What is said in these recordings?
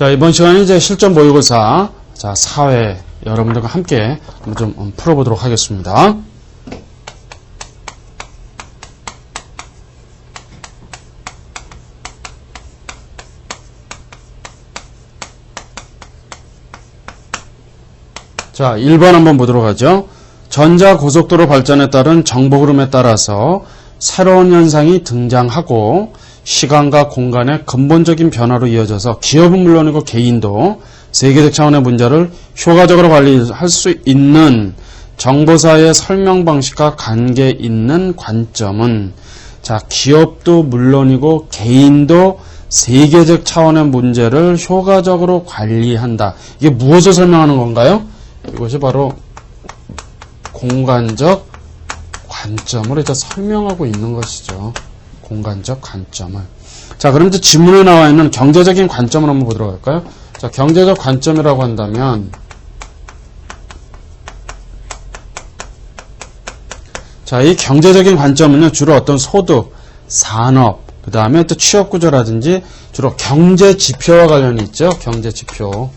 자, 이번 시간에 이제 실전 모의고사, 자, 사회 여러분들과 함께 좀 풀어보도록 하겠습니다. 자, 1번 한번 보도록 하죠. 전자고속도로 발전에 따른 정보 흐름에 따라서 새로운 현상이 등장하고 시간과 공간의 근본적인 변화로 이어져서 기업은 물론이고 개인도 세계적 차원의 문제를 효과적으로 관리할 수 있는 정보사의 설명 방식과 관계 있는 관점은, 자, 기업도 물론이고 개인도 세계적 차원의 문제를 효과적으로 관리한다. 이게 무엇을 설명하는 건가요? 이것이 바로 공간적 관점을 이제 설명하고 있는 것이죠. 공간적 관점을. 자, 그럼 이제 지문에 나와 있는 경제적인 관점을 한번 보도록 할까요? 자, 경제적 관점이라고 한다면, 자, 이 경제적인 관점은요, 주로 어떤 소득, 산업, 그 다음에 또 취업 구조라든지 주로 경제 지표와 관련이 있죠. 경제 지표.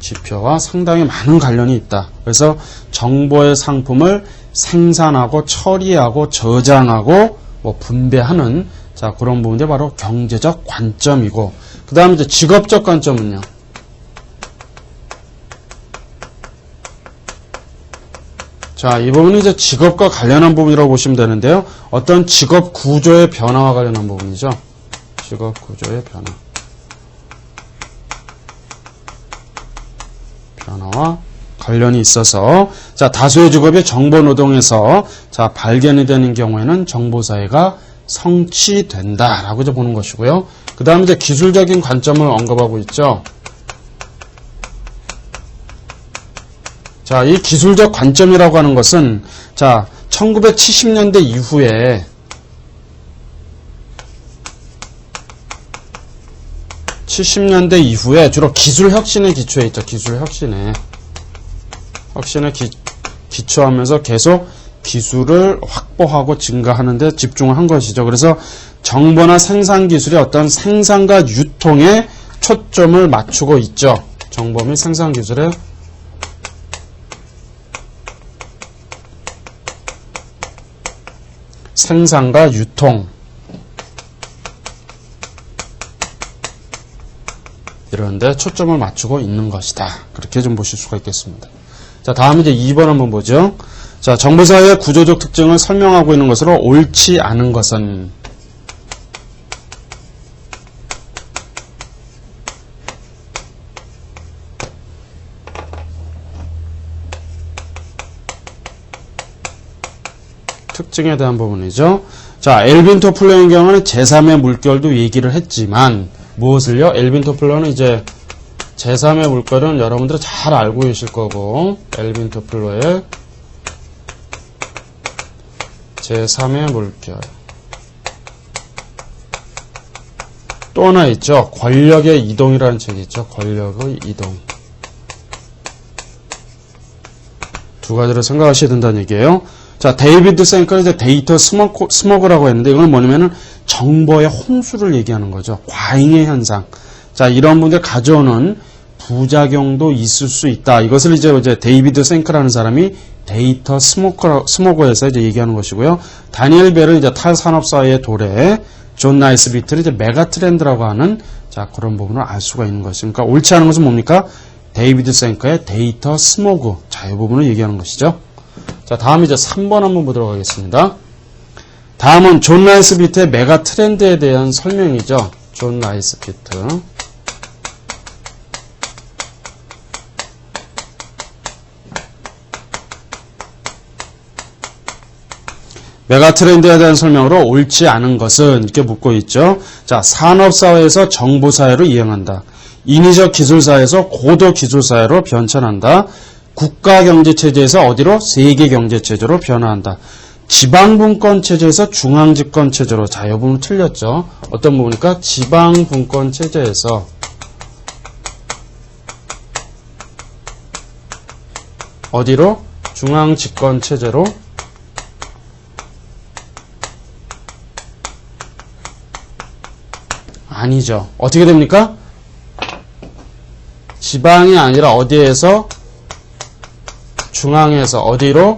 지표와 상당히 많은 관련이 있다. 그래서 정보의 상품을 생산하고 처리하고 저장하고 뭐 분배하는, 자, 그런 부분이 바로 경제적 관점이고, 그 다음에 이제 직업적 관점은요. 자, 이 부분은 이제 직업과 관련한 부분이라고 보시면 되는데요. 어떤 직업 구조의 변화와 관련한 부분이죠. 직업 구조의 변화와 관련이 있어서, 자, 다수의 직업이 정보노동에서, 자, 발견이 되는 경우에는 정보사회가 성취된다라고 이제 보는 것이고요. 그 다음에 이제 기술적인 관점을 언급하고 있죠. 자, 이 기술적 관점이라고 하는 것은, 자, 1970년대 이후에 70년대 이후에 주로 기술 혁신에 기초해 있죠. 기술 혁신에 기초하면서 계속 기술을 확보하고 증가하는 데 집중을 한 것이죠. 그래서 정보나 생산 기술이 어떤 생산과 유통에 초점을 맞추고 있죠. 정보 및 생산 기술에 생산과 유통, 이런 데 초점을 맞추고 있는 것이다. 그렇게 좀 보실 수가 있겠습니다. 자, 다음 이제 2번 한번 보죠. 자, 정보사회의 구조적 특징을 설명하고 있는 것으로 옳지 않은 것은, 특징에 대한 부분이죠. 자, 엘빈 토플러의 경우는 제3의 물결도 얘기를 했지만, 무엇을요? 엘빈 토플러는 이제 제3의 물결은 여러분들이 잘 알고 계실 거고, 엘빈 토플러의 제3의 물결. 또 하나 있죠. 권력의 이동이라는 책이 있죠. 권력의 이동. 두 가지를 생각하셔야 된다는 얘기예요. 자, 데이비드 생커는 이제 데이터 스모그라고 했는데, 이건 뭐냐면은 정보의 홍수를 얘기하는 거죠. 과잉의 현상. 자, 이런 분들 가져오는 부작용도 있을 수 있다. 이것을 이제 데이비드 생커라는 사람이 데이터 스모그에서 이제 얘기하는 것이고요. 다니엘 벨은 이제 탈산업사회의 도래, 존 나이스비트는 이제 메가 트렌드라고 하는, 자, 그런 부분을 알 수가 있는 것입니다. 그러니까 옳지 않은 것은 뭡니까? 데이비드 생커의 데이터 스모그. 자, 이 부분을 얘기하는 것이죠. 자, 다음 이제 3번 한번 보도록 하겠습니다. 다음은 존 나이스비트의 메가 트렌드에 대한 설명이죠. 존 나이스비트. 메가 트렌드에 대한 설명으로 옳지 않은 것은 이렇게 묻고 있죠. 자, 산업사회에서 정보사회로 이행한다. 인위적 기술사회에서 고도 기술사회로 변천한다. 국가경제체제에서 어디로? 세계경제체제로 변화한다. 지방분권체제에서 중앙집권체제로. 자, 이 부분 틀렸죠. 어떤 부분입니까? 지방분권체제에서 어디로? 중앙집권체제로 아니죠. 어떻게 됩니까? 지방이 아니라 어디에서? 중앙에서 어디로?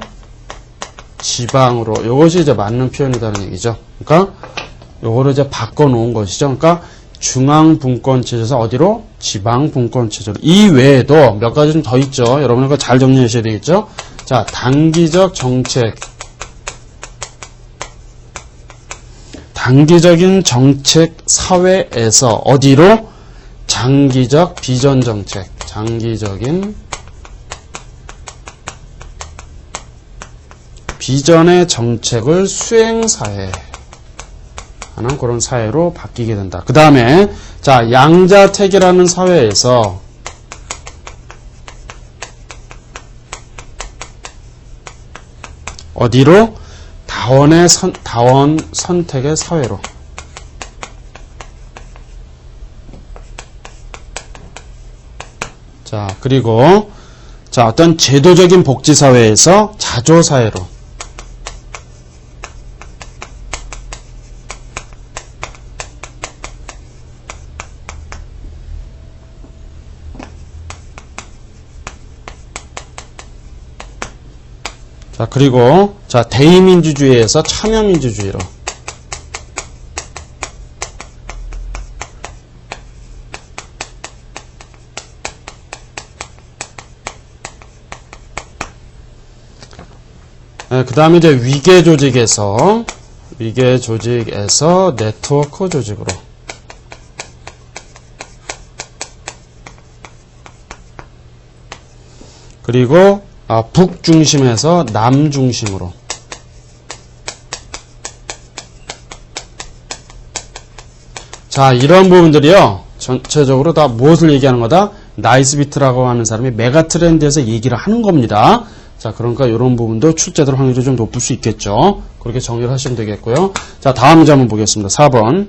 지방으로. 요것이 이제 맞는 표현이라는 얘기죠. 그러니까 요거를 이제 바꿔놓은 것이죠. 그러니까 중앙분권체제에서 어디로? 지방분권체제로. 이 외에도 몇 가지 좀 더 있죠. 여러분 이거 잘 정리하셔야 되겠죠. 자, 단기적 정책. 단기적인 정책 사회에서 어디로? 장기적 비전 정책. 장기적인 비전의 정책을 수행사회 하는 그런 사회로 바뀌게 된다. 그 다음에 자, 양자택일하는 사회에서 어디로? 다원 선택의 사회로. 자, 그리고 자, 어떤 제도적인 복지사회에서 자조사회로. 자, 그리고 자, 대의민주주의에서 참여민주주의로. 네, 그 다음에 이제 위계조직에서 네트워크 조직으로. 그리고 북중심에서 남중심으로. 자, 이런 부분들이요, 전체적으로 다 무엇을 얘기하는 거다? 나이스비트라고 하는 사람이 메가트렌드에서 얘기를 하는 겁니다. 자, 그러니까 이런 부분도 출제될 확률이 좀 높을 수 있겠죠. 그렇게 정리를 하시면 되겠고요. 자, 다음 문제 한번 보겠습니다. 4번.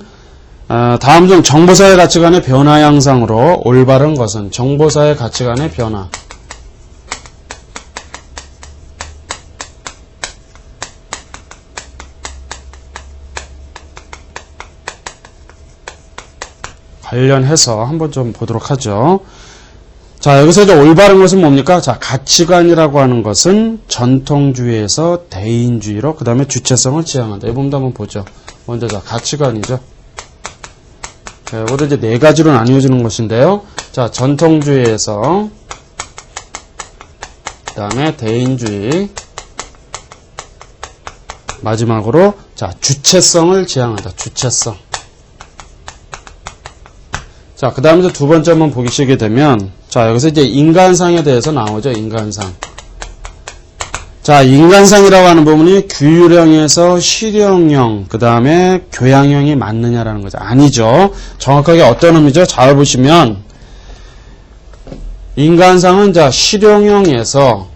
다음 중 정보사회 가치관의 변화 양상으로 올바른 것은? 정보사회 가치관의 변화. 관련해서 한번 좀 보도록 하죠. 자, 여기서 이제 올바른 것은 뭡니까? 자, 가치관이라고 하는 것은 전통주의에서 대인주의로, 그 다음에 주체성을 지향한다. 이 부분도 한번 보죠. 먼저 자, 가치관이죠. 자, 이거를 이제 네 가지로 나뉘어지는 것인데요. 자, 전통주의에서, 그 다음에 대인주의, 마지막으로, 자, 주체성을 지향한다. 주체성. 자, 그 다음에 두 번째 한번 보시게 되면, 자, 여기서 이제 인간상에 대해서 나오죠. 인간상. 자, 인간상이라고 하는 부분이 규율형에서 실용형, 그 다음에 교양형이 맞느냐라는 거죠. 아니죠. 정확하게 어떤 의미죠? 잘 보시면, 인간상은 자, 실용형에서,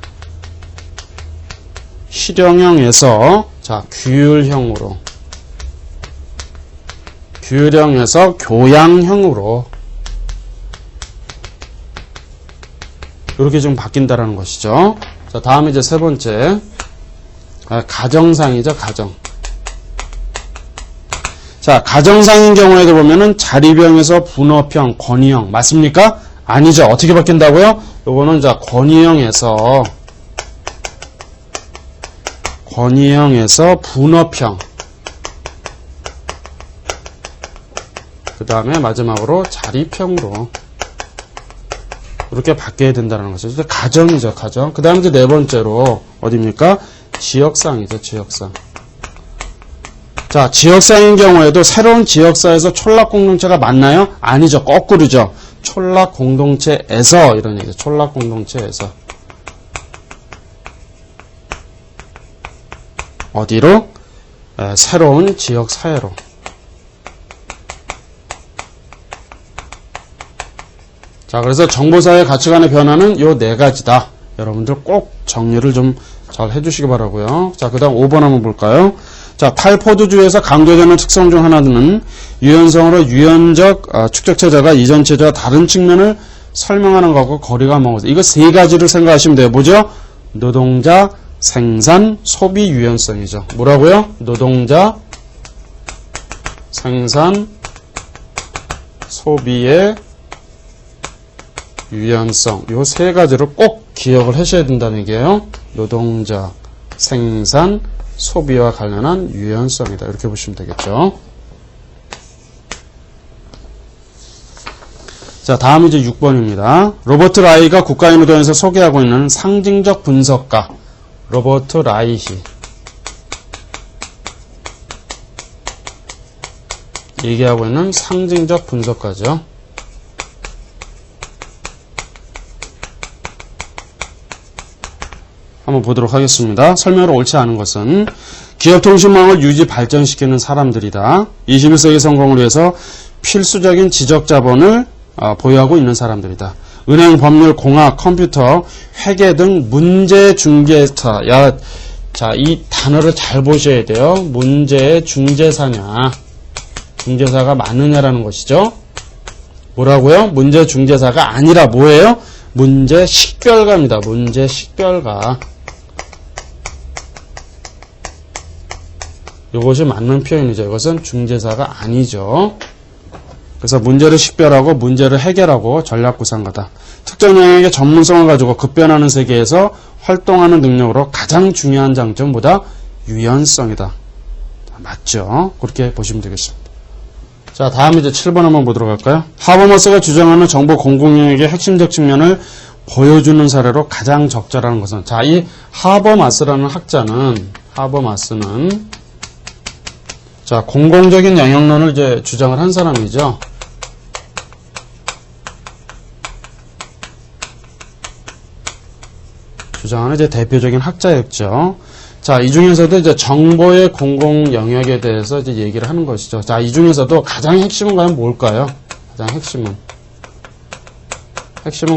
자, 규율형에서 교양형으로, 이렇게 좀 바뀐다라는 것이죠. 자, 다음에 이제 세 번째. 가정상이죠, 가정. 자, 가정상인 경우에도 보면은 자립형에서 분업형, 권위형. 맞습니까? 아니죠. 어떻게 바뀐다고요? 요거는 자, 권위형에서 분업형. 그 다음에 마지막으로 자립형으로. 이렇게 바뀌어야 된다는 거죠. 가정이죠, 가정. 그 다음에 이제 네 번째로, 어디입니까? 지역상이죠, 지역상. 자, 지역상인 경우에도 새로운 지역사에서 촌락공동체가 맞나요? 아니죠, 거꾸로죠. 촌락공동체에서, 이런 얘기죠. 촌락공동체에서. 어디로? 새로운 지역사회로. 자, 그래서 정보사회 가치관의 변화는 요 네 가지다. 여러분들 꼭 정리를 좀 잘 해주시기 바라고요. 자, 그 다음 5번 한번 볼까요? 자, 탈포드주의에서 강조되는 특성 중 하나는 유연성으로 유연적 축적체제가 이전 체제와 다른 측면을 설명하는 것과 거리가 먼 것. 이거 세 가지를 생각하시면 돼요. 뭐죠? 노동자, 생산, 소비 유연성이죠. 뭐라고요? 노동자, 생산, 소비의 유연성. 요 세 가지를 꼭 기억을 하셔야 된다는 얘기예요. 노동자, 생산, 소비와 관련한 유연성이다. 이렇게 보시면 되겠죠. 자, 다음 이제 6번입니다. 로버트 라이가 국가인후도에서 소개하고 있는 상징적 분석가. 로버트 라이히. 얘기하고 있는 상징적 분석가죠. 한번 보도록 하겠습니다. 설명으로 옳지 않은 것은 기업통신망을 유지 발전시키는 사람들이다. 21세기 성공을 위해서 필수적인 지적 자본을 보유하고 있는 사람들이다. 은행, 법률, 공학, 컴퓨터, 회계 등 문제 중개사. 자, 이 단어를 잘 보셔야 돼요. 문제의 중개사냐, 중개사가 맞느냐라는 것이죠. 뭐라고요? 문제 중개사가 아니라 뭐예요? 문제 식별가입니다. 문제 식별가. 이것이 맞는 표현이죠. 이것은 중개사가 아니죠. 그래서 문제를 식별하고 문제를 해결하고 전략구상가다. 특정 영역의 전문성을 가지고 급변하는 세계에서 활동하는 능력으로 가장 중요한 장점보다 유연성이다. 맞죠? 그렇게 보시면 되겠습니다. 자, 다음 이제 7번 한번 보도록 할까요? 하버마스가 주장하는 정보 공공 영역의 핵심적 측면을 보여주는 사례로 가장 적절한 것은, 자, 이 하버마스라는 학자는, 자, 공공적인 영역론을 이제 주장을 한 사람이죠. 주장하는 이제 대표적인 학자였죠. 자, 이 중에서도 이제 정보의 공공 영역에 대해서 이제 얘기를 하는 것이죠. 자, 이 중에서도 가장 핵심은 과연 뭘까요? 가장 핵심은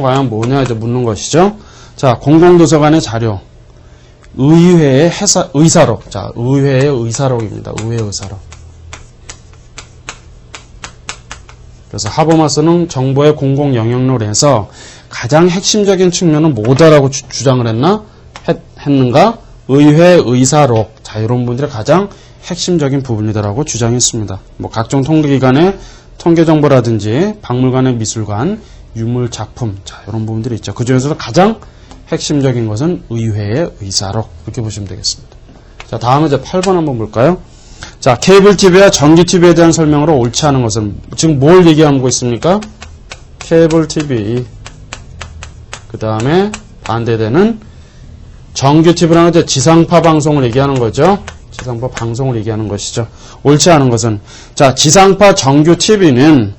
과연 뭐냐 이제 묻는 것이죠. 자, 공공도서관의 자료, 의회의 의사록. 자, 의회의 의사록입니다. 의회 의사록. 그래서 하버마스는 정보의 공공 영역론에서 가장 핵심적인 측면은 뭐다라고 주장을 했는가? 의회 의사록. 자, 이런 분들의 가장 핵심적인 부분이다라고 주장했습니다. 뭐 각종 통계기관의 통계정보라든지 박물관의 미술관, 유물작품. 자, 이런 부분들이 있죠. 그 중에서도 가장 핵심적인 것은 의회의 의사록. 이렇게 보시면 되겠습니다. 자, 다음은 이제 8번 한번 볼까요? 자, 케이블 TV와 전기 TV에 대한 설명으로 옳지 않은 것은 지금 뭘 얘기하고 있습니까? 케이블 TV. 그 다음에 반대되는 정규 TV라는 이제 지상파 방송을 얘기하는 거죠. 지상파 방송을 얘기하는 것이죠. 옳지 않은 것은, 자, 지상파 정규 TV는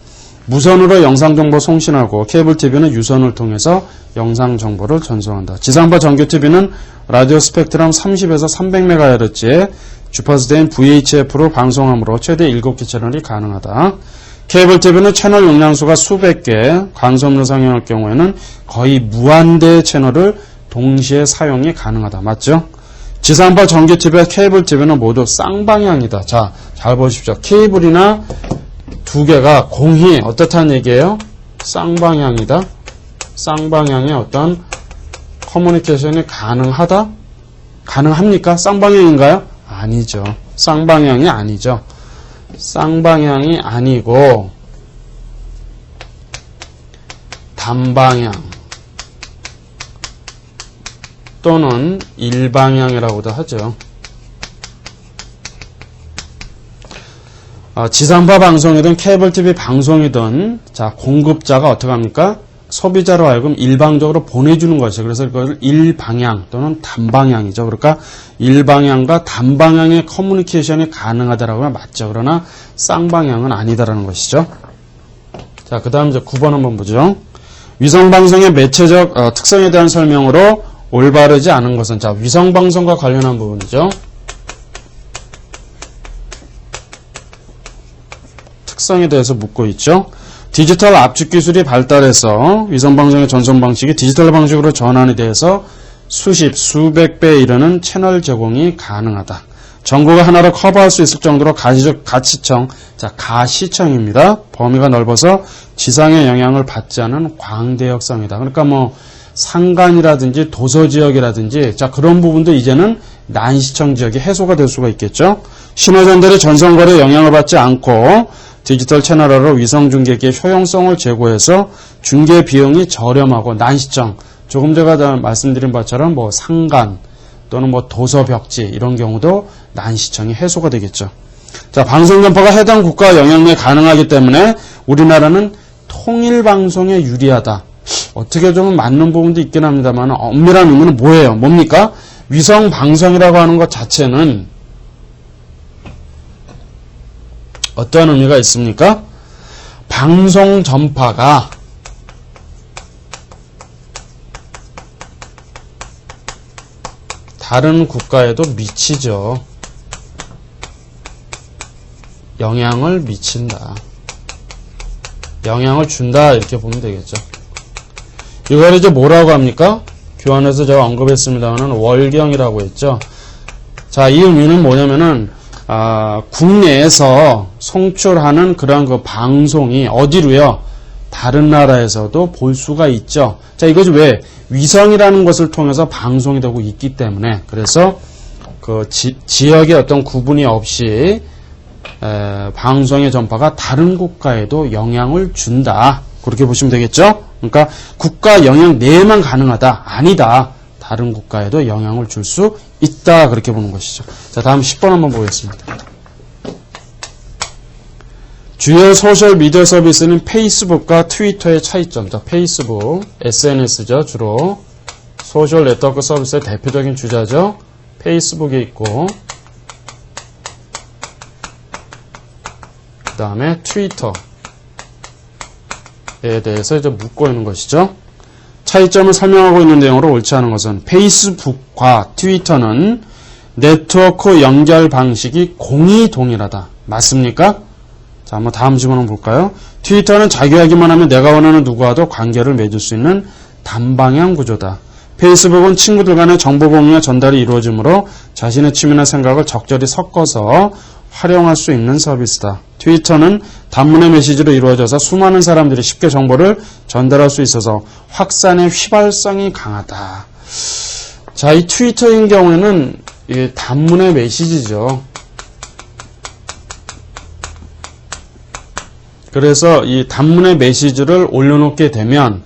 무선으로 영상정보 송신하고 케이블 TV는 유선을 통해서 영상정보를 전송한다. 지상파 정규 TV는 라디오 스펙트럼 30에서 300MHz의 주파수대인 VHF로 방송함으로 최대 7개 채널이 가능하다. 케이블 TV는 채널 용량수가 수백 개, 관섬으로 상영할 경우에는 거의 무한대의 채널을 동시에 사용이 가능하다. 맞죠? 지상파 정규 TV와 케이블 TV는 모두 쌍방향이다. 자, 잘 보십시오. 케이블이나 두 개가 공히 어떻다는 얘기예요? 쌍방향이다. 쌍방향의 어떤 커뮤니케이션이 가능하다? 가능합니까? 쌍방향인가요? 아니죠. 쌍방향이 아니죠. 쌍방향이 아니고 단방향 또는 일방향이라고도 하죠. 지상파 방송이든 케이블 TV 방송이든, 자, 공급자가 어떻게 합니까? 소비자로 하여금 일방적으로 보내주는 것이죠. 그래서 그걸 일방향 또는 단방향이죠. 그러니까 일방향과 단방향의 커뮤니케이션이 가능하다라고 하면 맞죠. 그러나 쌍방향은 아니다라는 것이죠. 자, 그 다음 이제 9번 한번 보죠. 위성방송의 매체적 특성에 대한 설명으로 올바르지 않은 것은, 자, 위성방송과 관련한 부분이죠. 특성에 대해서 묻고 있죠. 디지털 압축 기술이 발달해서 위성방송의 전송 방식이 디지털 방식으로 전환에 대해서 수백 배에 이르는 채널 제공이 가능하다. 전국을 하나로 커버할 수 있을 정도로 가시청, 자, 가시청입니다. 범위가 넓어서 지상의 영향을 받지 않은 광대역성이다. 그러니까 뭐 산간이라든지 도서지역이라든지, 자, 그런 부분도 이제는 난시청 지역이 해소가 될 수가 있겠죠. 신호 전달의 전송거리에 영향을 받지 않고 디지털 채널화로 위성 중계기의 효용성을 제고해서 중계 비용이 저렴하고 난시청, 조금 전에 말씀드린 것처럼 뭐 상간 또는 뭐 도서 벽지 이런 경우도 난시청이 해소가 되겠죠. 자, 방송 전파가 해당 국가 영향력이 가능하기 때문에 우리나라는 통일 방송에 유리하다. 어떻게 좀 맞는 부분도 있긴 합니다만 엄밀한 의미는 뭐예요? 뭡니까? 위성 방송이라고 하는 것 자체는 어떠한 의미가 있습니까? 방송 전파가 다른 국가에도 미치죠. 영향을 미친다. 영향을 준다. 이렇게 보면 되겠죠. 이걸 이제 뭐라고 합니까? 교환에서 제가 언급했습니다만 월경이라고 했죠. 자, 이 의미는 뭐냐면은 국내에서 송출하는 그런 그 방송이 어디로요? 다른 나라에서도 볼 수가 있죠. 자, 이것이 왜? 위성이라는 것을 통해서 방송이 되고 있기 때문에. 그래서 그 지역의 어떤 구분이 없이 방송의 전파가 다른 국가에도 영향을 준다. 그렇게 보시면 되겠죠? 그러니까 국가 영향 내에만 가능하다. 아니다. 다른 국가에도 영향을 줄 수 있다. 그렇게 보는 것이죠. 자, 다음 10번 한번 보겠습니다. 주요 소셜 미디어 서비스는 페이스북과 트위터의 차이점. 자, 페이스북, SNS죠. 주로 소셜 네트워크 서비스의 대표적인 주자죠. 페이스북이 있고 그 다음에 트위터에 대해서 이제 묻고 있는 것이죠. 차이점을 설명하고 있는 내용으로 옳지 않은 것은 페이스북과 트위터는 네트워크 연결 방식이 공이 동일하다. 맞습니까? 자, 한번 다음 질문을 볼까요? 트위터는 자기하기만 하면 내가 원하는 누구와도 관계를 맺을 수 있는 단방향 구조다. 페이스북은 친구들 간의 정보 공유와 전달이 이루어지므로 자신의 취미나 생각을 적절히 섞어서 활용할 수 있는 서비스다. 트위터는 단문의 메시지로 이루어져서 수많은 사람들이 쉽게 정보를 전달할 수 있어서 확산의 휘발성이 강하다. 자, 이 트위터인 경우에는 이게 단문의 메시지죠. 그래서 이 단문의 메시지를 올려놓게 되면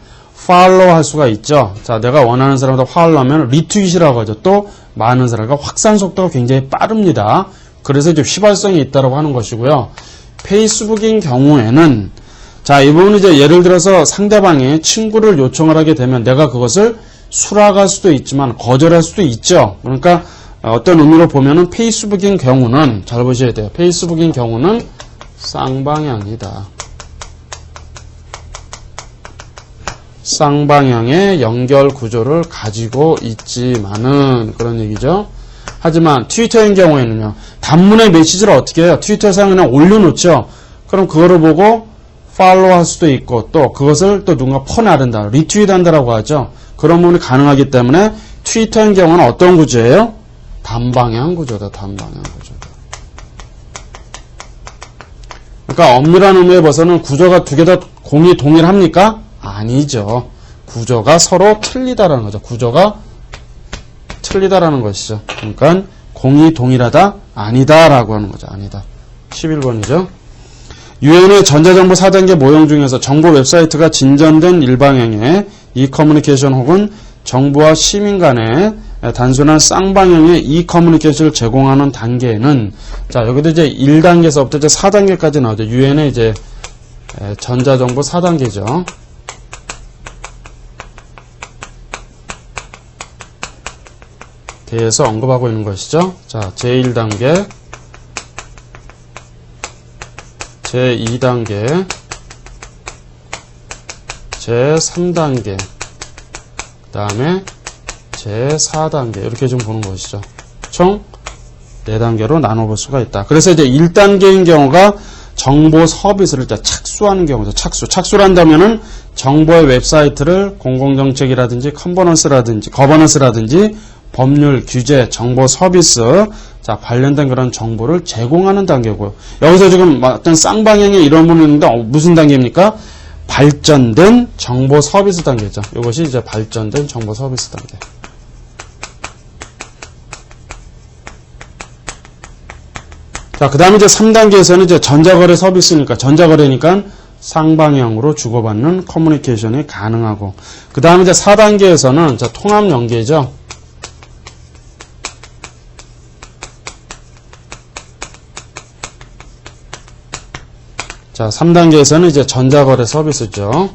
팔로우 할 수가 있죠. 자, 내가 원하는 사람한테 팔로우하면 리트윗이라고 하죠. 또 많은 사람과 확산 속도가 굉장히 빠릅니다. 그래서 이제 휘발성이 있다고 하는 것이고요. 페이스북인 경우에는 자, 이 부분은 이제 예를 들어서 상대방이 친구를 요청을 하게 되면 내가 그것을 수락할 수도 있지만 거절할 수도 있죠. 그러니까 어떤 의미로 보면은 페이스북인 경우는 잘 보셔야 돼요. 페이스북인 경우는 쌍방향이다. 쌍방향의 연결 구조를 가지고 있지만은 그런 얘기죠. 하지만 트위터인 경우에는요. 단문의 메시지를 어떻게 해요? 트위터에서 그냥 올려놓죠. 그럼 그거를 보고 팔로우 할 수도 있고 또 그것을 또 누군가 퍼나른다. 리트윗 한다라고 하죠. 그런 부분이 가능하기 때문에 트위터인 경우는 어떤 구조예요? 단방향 구조다. 단방향 구조다. 그러니까 엄밀한 의미에 봐서는 구조가 두 개 다 공이 동일합니까? 아니죠. 구조가 서로 틀리다라는 거죠. 구조가 틀리다라는 것이죠. 그러니까 공이 동일하다? 아니다라고 하는 거죠. 아니다. 11번이죠. 유엔의 전자정보 4단계 모형 중에서 정보 웹사이트가 진전된 일방향의 이커뮤니케이션 혹은 정부와 시민 간의 단순한 쌍방향의 이커뮤니케이션을 제공하는 단계에는 자, 여기도 이제 1단계에서부터 이제 4단계까지 나오죠. 유엔의 이제 전자정보 4단계죠. 대해서 언급하고 있는 것이죠. 자, 제1단계, 제2단계, 제3단계, 그 다음에 제4단계 이렇게 좀 보는 것이죠. 총 4단계로 나눠볼 수가 있다. 그래서 이제 1단계인 경우가 정보 서비스를 착수하는 경우죠. 착수란다면은 정보의 웹사이트를 공공정책이라든지 거버넌스라든지 법률, 규제, 정보 서비스, 자, 관련된 그런 정보를 제공하는 단계고요. 여기서 지금 어떤 쌍방향의 이런 부분이 있는데, 무슨 단계입니까? 발전된 정보 서비스 단계죠. 이것이 이제 발전된 정보 서비스 단계. 자, 그 다음에 이제 3단계에서는 이제 전자거래니까 쌍방향으로 주고받는 커뮤니케이션이 가능하고, 그 다음에 이제 4단계에서는 통합연계죠. 자, 3단계에서는 이제 전자거래 서비스죠.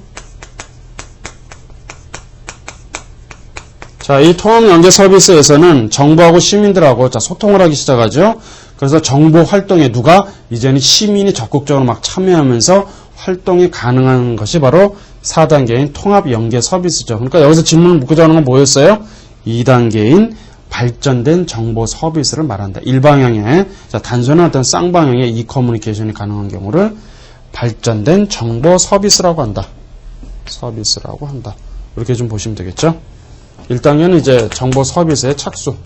자, 이 통합연계 서비스에서는 정부하고 시민들하고 소통을 하기 시작하죠. 그래서 정보 활동에 누가 이제는 시민이 적극적으로 막 참여하면서 활동이 가능한 것이 바로 4단계인 통합연계 서비스죠. 그러니까 여기서 질문을 묻고자 하는 건 뭐였어요? 2단계인 발전된 정보 서비스를 말한다. 일방향의, 단순한 어떤 쌍방향의 이 커뮤니케이션이 가능한 경우를 발전된 정보 서비스라고 한다. 서비스라고 한다. 이렇게 좀 보시면 되겠죠? 1단계는 이제 정보 서비스의 착수.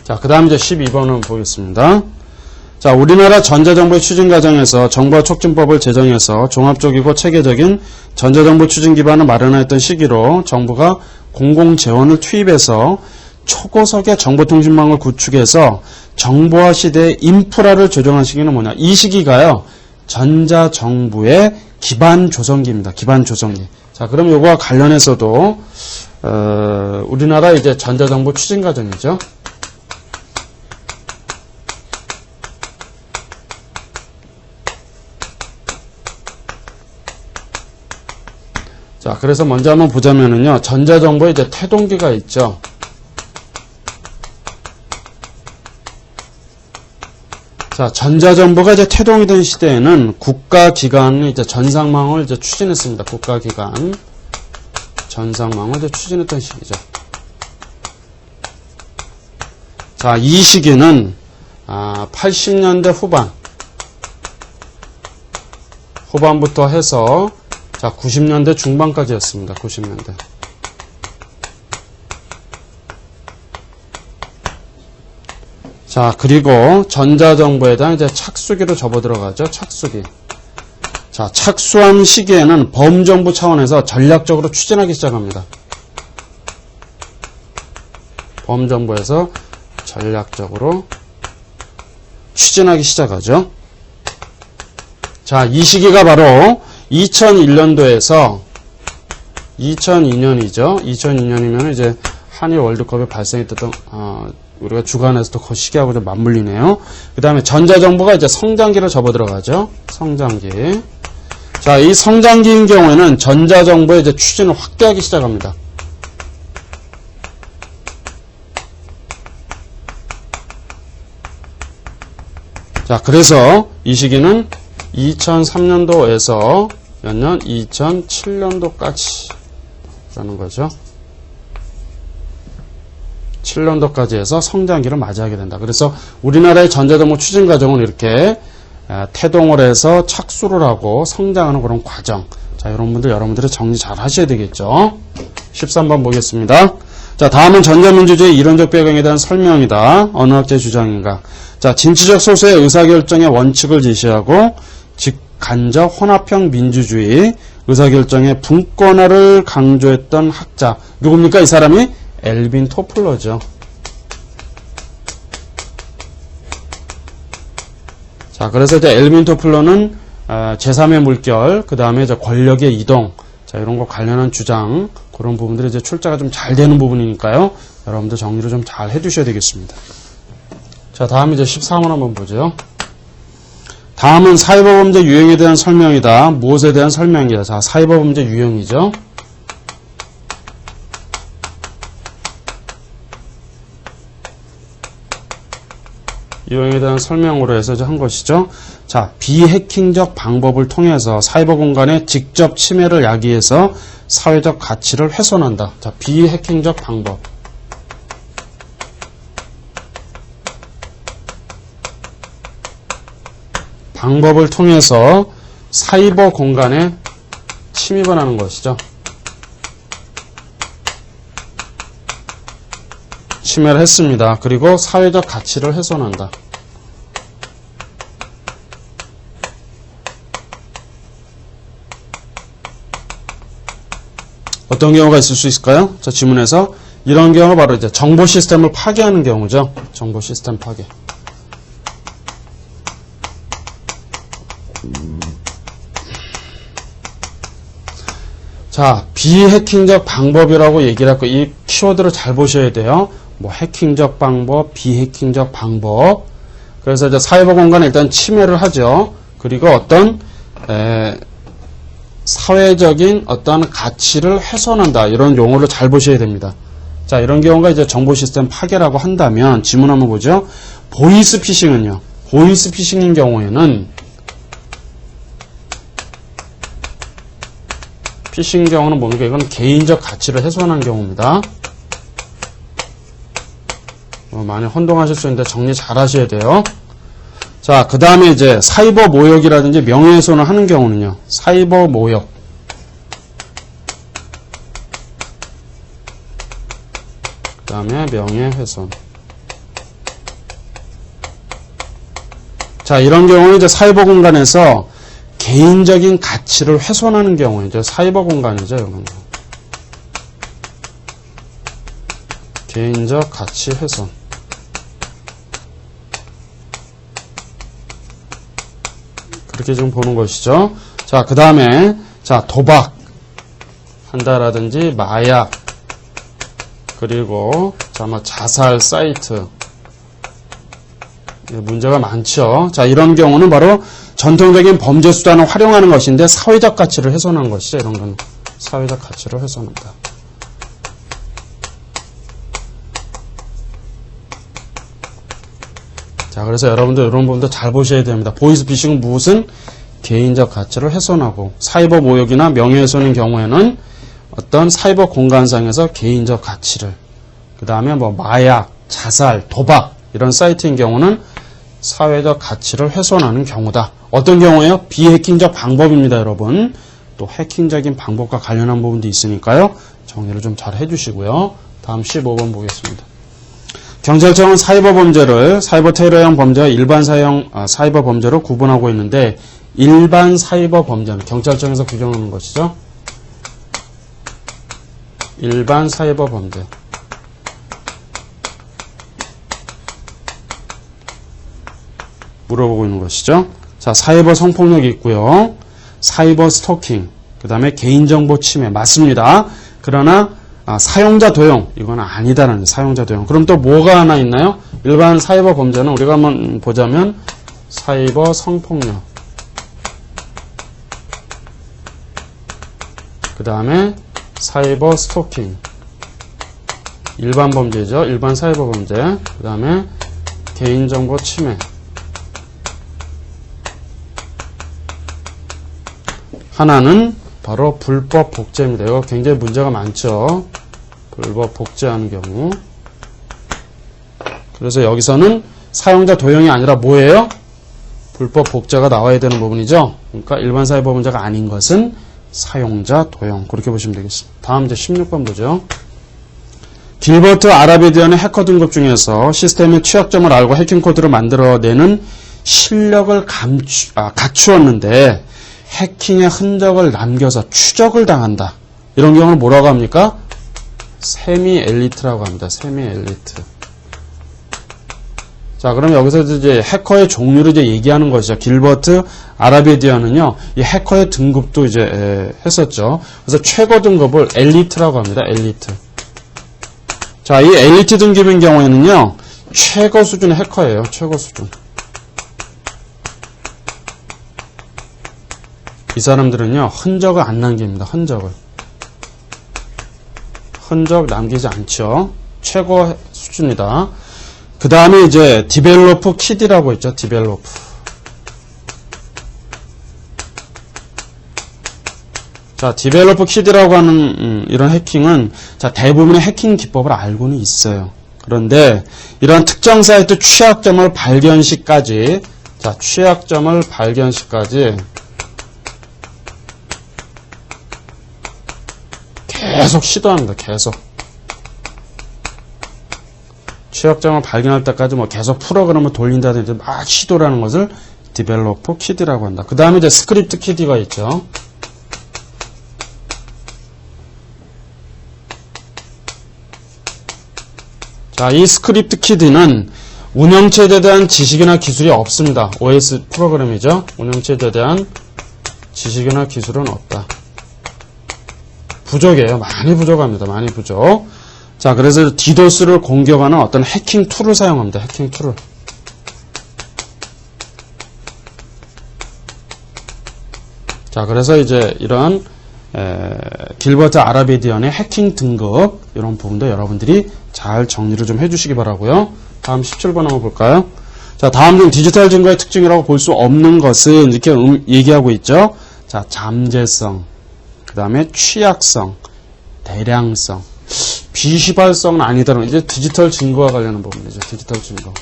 자, 그 다음 이제 12번은 보겠습니다. 자, 우리나라 전자정보 추진 과정에서 정보화 촉진법을 제정해서 종합적이고 체계적인 전자정보 추진 기반을 마련하였던 시기로 정부가 공공재원을 투입해서 초고속의 정보통신망을 구축해서 정보화 시대의 인프라를 조정한 시기는 뭐냐? 이 시기가요, 전자정부의 기반 조성기입니다. 기반 조성기. 자, 그럼 요거와 관련해서도, 우리나라 이제 전자정보 추진 과정이죠. 자, 그래서 먼저 한번 보자면은요, 전자정보에 이제 태동기가 있죠. 자, 전자정보가 이제 태동이 된 시대에는 국가기관이 이제 전상망을 이제 추진했습니다. 국가기관. 전상망을 이제 추진했던 시기죠. 자, 이 시기는, 80년대 후반부터 해서, 자, 90년대 중반까지였습니다. 90년대. 자, 그리고 전자정보에 대한 이제 착수기로 접어들어가죠. 착수기. 자, 착수한 시기에는 범정부 차원에서 전략적으로 추진하기 시작합니다. 범정부에서 전략적으로 추진하기 시작하죠. 자, 이 시기가 바로 2001년도에서 2002년이죠. 2002년이면 이제 한일 월드컵이 발생했던, 우리가 주간에서도 그 시기하고 좀 맞물리네요. 그 다음에 전자정보가 이제 성장기로 접어들어가죠. 성장기. 자, 이 성장기인 경우에는 전자정보의 이제 추진을 확대하기 시작합니다. 자, 그래서 이 시기는 2003년도에서 몇 년? 2007년도까지 라는 거죠. 7년도까지 해서 성장기를 맞이하게 된다. 그래서 우리나라의 전자정보 추진 과정은 이렇게 태동을 해서 착수를 하고 성장하는 그런 과정. 자, 여러분들이 정리 잘 하셔야 되겠죠. 13번 보겠습니다. 자, 다음은 전자민주주의 이론적 배경에 대한 설명이다. 어느 학자의 주장인가? 자, 진취적 소수의 의사결정의 원칙을 제시하고 직간접 혼합형 민주주의 의사결정의 분권화를 강조했던 학자. 누굽니까? 이 사람이 엘빈 토플러죠. 자, 그래서 이제 엘빈 토플러는 제3의 물결, 그 다음에 이제 권력의 이동, 자, 이런 거 관련한 주장, 그런 부분들이 이제 출제가 좀 잘 되는 부분이니까요. 여러분들 정리를 좀 잘 해주셔야 되겠습니다. 자, 다음 이제 13번 한번 보죠. 다음은 사이버범죄 유형에 대한 설명이다. 무엇에 대한 설명이다. 자, 사이버범죄 유형이죠. 유형에 대한 설명으로 해서 한 것이죠. 자, 비해킹적 방법을 통해서 사이버 공간에 직접 침해를 야기해서 사회적 가치를 훼손한다. 자, 비해킹적 방법. 방법을 통해서 사이버 공간에 침입을 하는 것이죠. 침해를 했습니다. 그리고 사회적 가치를 훼손한다. 어떤 경우가 있을 수 있을까요? 자, 지문에서 이런 경우 바로 이제 정보 시스템을 파괴하는 경우죠. 정보 시스템 파괴. 자, 비해킹적 방법이라고 얘기를 했고, 이 키워드를 잘 보셔야 돼요. 뭐, 해킹적 방법, 비해킹적 방법. 그래서 이제 사이버 공간에 일단 침해를 하죠. 그리고 어떤, 사회적인 어떤 가치를 훼손한다. 이런 용어를 잘 보셔야 됩니다. 자, 이런 경우가 이제 정보 시스템 파괴라고 한다면, 지문 한번 보죠. 보이스 피싱은요. 보이스 피싱인 경우에는, 피싱 경우는 뭡니까? 이건 개인적 가치를 훼손한 경우입니다. 많이 혼동하실 수 있는데 정리 잘 하셔야 돼요. 자, 그 다음에 이제 사이버 모욕이라든지 명예훼손을 하는 경우는요. 사이버 모욕. 그 다음에 명예훼손. 자, 이런 경우는 이제 사이버 공간에서 개인적인 가치를 훼손하는 경우이죠. 사이버 공간이죠. 이건. 개인적 가치 훼손. 그렇게 좀 보는 것이죠. 자, 그 다음에, 자, 도박 한다라든지, 마약, 그리고, 자, 뭐, 자살 사이트. 문제가 많죠. 자, 이런 경우는 바로 전통적인 범죄 수단을 활용하는 것인데, 사회적 가치를 훼손한 것이죠. 이런 건. 사회적 가치를 훼손한다. 자, 그래서 여러분들 이런 부분도 잘 보셔야 됩니다. 보이스피싱은 무슨 개인적 가치를 훼손하고 사이버 모욕이나 명예훼손인 경우에는 어떤 사이버 공간상에서 개인적 가치를 그 다음에 뭐 마약, 자살, 도박 이런 사이트인 경우는 사회적 가치를 훼손하는 경우다. 어떤 경우에요? 비해킹적 방법입니다, 여러분. 또 해킹적인 방법과 관련한 부분도 있으니까요. 정리를 좀 잘 해주시고요. 다음 15번 보겠습니다. 경찰청은 사이버 범죄를 사이버 테러형 범죄와 일반 사이버 범죄로 구분하고 있는데 일반 사이버 범죄는 경찰청에서 규정하는 것이죠. 일반 사이버 범죄. 물어보고 있는 것이죠. 자, 사이버 성폭력이 있고요. 사이버 스토킹, 그 다음에 개인정보 침해 맞습니다. 그러나 사용자 도용, 이건 아니다라는 사용자 도용. 그럼 또 뭐가 하나 있나요? 일반 사이버 범죄는 우리가 한번 보자면 사이버 성폭력, 그 다음에 사이버 스토킹, 일반 범죄죠. 일반 사이버 범죄. 그 다음에 개인정보 침해. 하나는 바로 불법 복제입니다. 이거 굉장히 문제가 많죠. 불법 복제하는 경우. 그래서 여기서는 사용자 도용이 아니라 뭐예요? 불법 복제가 나와야 되는 부분이죠. 그러니까 일반 사이버 범죄가 아닌 것은 사용자 도용. 그렇게 보시면 되겠습니다. 다음 이제 16번 보죠. 길버트 아라비디언의 해커 등급 중에서 시스템의 취약점을 알고 해킹 코드를 만들어내는 실력을 갖추었는데 해킹의 흔적을 남겨서 추적을 당한다. 이런 경우는 뭐라고 합니까? 세미 엘리트라고 합니다. 세미 엘리트. 자, 그럼 여기서 이제 해커의 종류를 이제 얘기하는 것이죠. 길버트 아라비디언은요, 이 해커의 등급도 이제 했었죠. 그래서 최고 등급을 엘리트라고 합니다. 엘리트. 자, 이 엘리트 등급인 경우에는요, 최고 수준의 해커예요. 최고 수준. 이 사람들은요, 흔적을 안 남깁니다. 흔적을. 흔적 남기지 않죠. 최고 수준이다. 그 다음에 이제 디벨로프 키드라고 있죠. 디벨로프. 자, 디벨로프 키드라고 하는 이런 해킹은 자, 대부분의 해킹 기법을 알고는 있어요. 그런데 이런 특정 사이트 취약점을 발견 시까지 자, 취약점을 발견 시까지 계속 시도합니다. 계속. 취약점을 발견할 때까지 뭐 계속 프로그램을 돌린다든지 막 시도를 하는 것을 디벨로퍼 키드라고 한다. 그 다음에 이제 스크립트 키드가 있죠. 자, 이 스크립트 키드는 운영체제에 대한 지식이나 기술이 없습니다. OS 프로그램이죠. 운영체제에 대한 지식이나 기술은 없다. 부족해요. 많이 부족합니다. 많이 부족. 자, 그래서 디도스를 공격하는 어떤 해킹 툴을 사용합니다. 해킹 툴을. 자, 그래서 이제 이런 길버트 아라베디언의 해킹 등급 이런 부분도 여러분들이 잘 정리를 좀 해주시기 바라고요. 다음 17번 한번 볼까요? 자, 다음 중 디지털 증거의 특징이라고 볼 수 없는 것은 이렇게 얘기하고 있죠. 자, 잠재성, 그 다음에 취약성, 대량성, 비휘발성은 아니다라는 이제 디지털 증거와 관련한 부분이죠. 디지털 증거.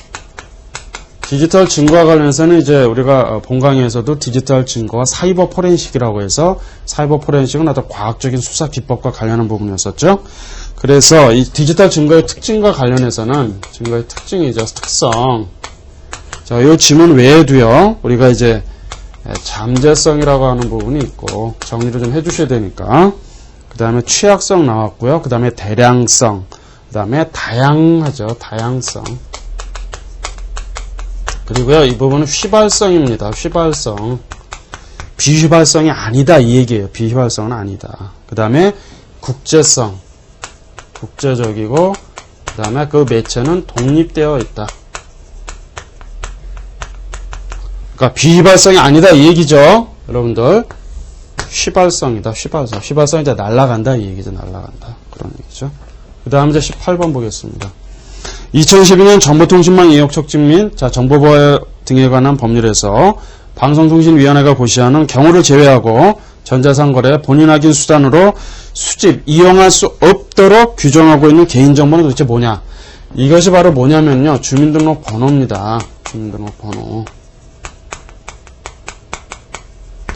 디지털 증거와 관련해서는 이제 우리가 본 강의에서도 디지털 증거와 사이버 포렌식이라고 해서 사이버 포렌식은 어떤 과학적인 수사 기법과 관련한 부분이었었죠. 그래서 이 디지털 증거의 특징과 관련해서는 증거의 특징이죠. 특성. 자, 이 지문 외에도요. 우리가 이제 잠재성이라고 하는 부분이 있고 정리를 좀 해주셔야 되니까. 그 다음에 취약성 나왔고요. 그 다음에 대량성. 그 다음에 다양하죠. 다양성. 그리고요, 이 부분은 휘발성입니다. 휘발성. 비휘발성이 아니다. 이 얘기예요. 비휘발성은 아니다. 그 다음에 국제성. 국제적이고, 그 다음에 그 매체는 독립되어 있다. 그러니까 비휘발성이 아니다. 이 얘기죠. 여러분들. 휘발성이다. 휘발성. 휘발성이 이제 날아간다. 이 얘기죠. 날아간다. 그런 얘기죠. 그 다음 이제 18번 보겠습니다. 2012년 정보통신망 이용촉진 및 정보보호 등에 관한 법률에서 방송통신위원회가 고시하는 경우를 제외하고 전자상 거래 본인 확인 수단으로 수집, 이용할 수 없도록 규정하고 있는 개인정보는 도대체 뭐냐? 이것이 바로 뭐냐면요. 주민등록번호입니다. 주민등록번호.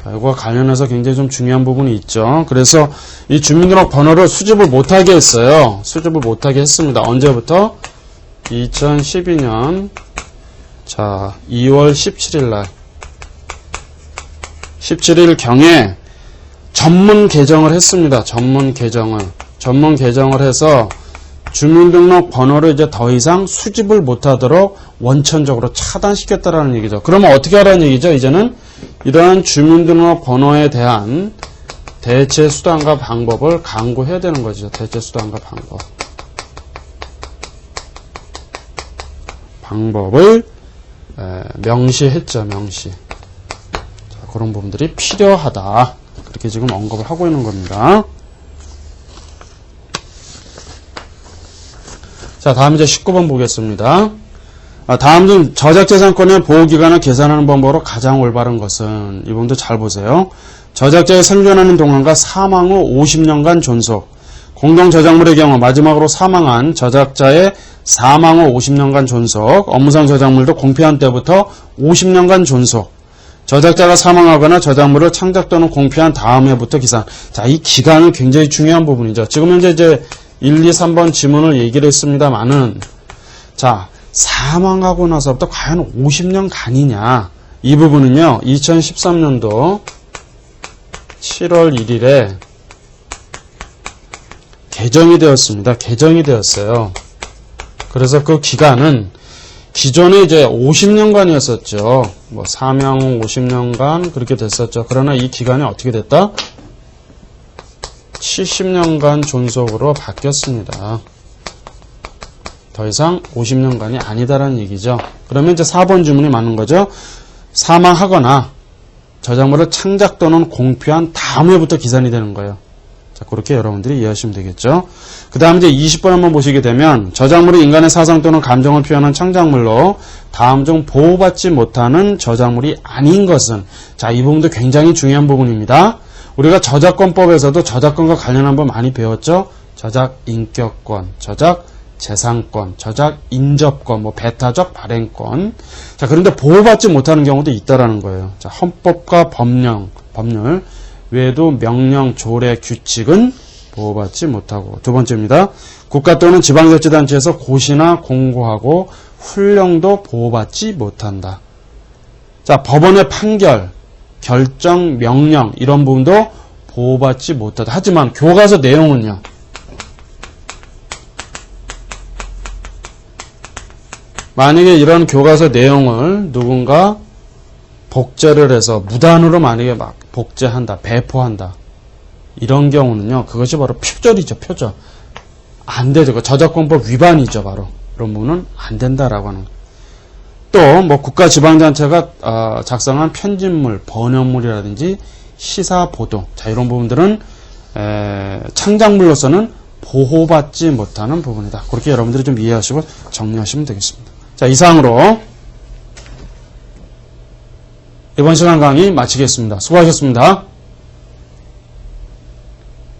자, 이거와 관련해서 굉장히 좀 중요한 부분이 있죠. 그래서 이 주민등록번호를 수집을 못하게 했어요. 수집을 못하게 했습니다. 언제부터? 2012년 자 2월 17일 날 17일 경에 전문 개정을 했습니다. 전문 개정을 해서 주민등록 번호를 이제 더 이상 수집을 못하도록 원천적으로 차단시켰다라는 얘기죠. 그러면 어떻게 하라는 얘기죠? 이제는 이러한 주민등록 번호에 대한 대체 수단과 방법을 강구해야 되는 거죠. 대체 수단과 방법을 명시했죠. 명시. 자, 그런 부분들이 필요하다. 그렇게 지금 언급을 하고 있는 겁니다. 자, 다음 이제 19번 보겠습니다. 다음 중 저작재산권의 보호기간을 계산하는 방법으로 가장 올바른 것은 이 부분도 잘 보세요. 저작자의 생존하는 동안과 사망 후 50년간 존속. 공동저작물의 경우 마지막으로 사망한 저작자의 사망 후 50년간 존속, 업무상 저작물도 공표한 때부터 50년간 존속, 저작자가 사망하거나 저작물을 창작 또는 공표한 다음 해부터 기산. 자, 이 기간은 굉장히 중요한 부분이죠. 지금 현재 이제 1, 2, 3번 지문을 얘기를 했습니다만은, 자, 사망하고 나서부터 과연 50년간이냐. 이 부분은요, 2013년도 7월 1일에 개정이 되었습니다. 개정이 되었어요. 그래서 그 기간은 기존에 이제 50년간이었었죠. 뭐 사망 후 50년간 그렇게 됐었죠. 그러나 이 기간이 어떻게 됐다? 70년간 존속으로 바뀌었습니다. 더 이상 50년간이 아니다라는 얘기죠. 그러면 이제 4번 주문이 맞는 거죠. 사망하거나 저작물을 창작 또는 공표한 다음 해부터 기산이 되는 거예요. 자, 그렇게 여러분들이 이해하시면 되겠죠. 그 다음 이제 20번 한번 보시게 되면 저작물이 인간의 사상 또는 감정을 표현한 창작물로 다음 중 보호받지 못하는 저작물이 아닌 것은, 자, 이 부분도 굉장히 중요한 부분입니다. 우리가 저작권법에서도 저작권과 관련한 법 많이 배웠죠. 저작인격권, 저작재산권, 저작인접권, 뭐 배타적 발행권. 자, 그런데 보호받지 못하는 경우도 있다라는 거예요. 자, 헌법과 법률 외에도 명령, 조례, 규칙은 보호받지 못하고. 두 번째입니다. 국가 또는 지방자치단체에서 고시나 공고하고 훈령도 보호받지 못한다. 자, 법원의 판결, 결정, 명령 이런 부분도 보호받지 못하다. 하지만 교과서 내용은요. 만약에 이런 교과서 내용을 누군가 복제를 해서 무단으로 만약에 막 복제한다, 배포한다. 이런 경우는요, 그것이 바로 표절이죠, 표절. 안 되죠. 저작권법 위반이죠, 바로. 그런 부분은 안 된다라고 하는. 또, 뭐, 국가지방단체가 작성한 편집물, 번역물이라든지 시사보도. 자, 이런 부분들은, 창작물로서는 보호받지 못하는 부분이다. 그렇게 여러분들이 좀 이해하시고 정리하시면 되겠습니다. 자, 이상으로 이번 시간 강의 마치겠습니다. 수고하셨습니다.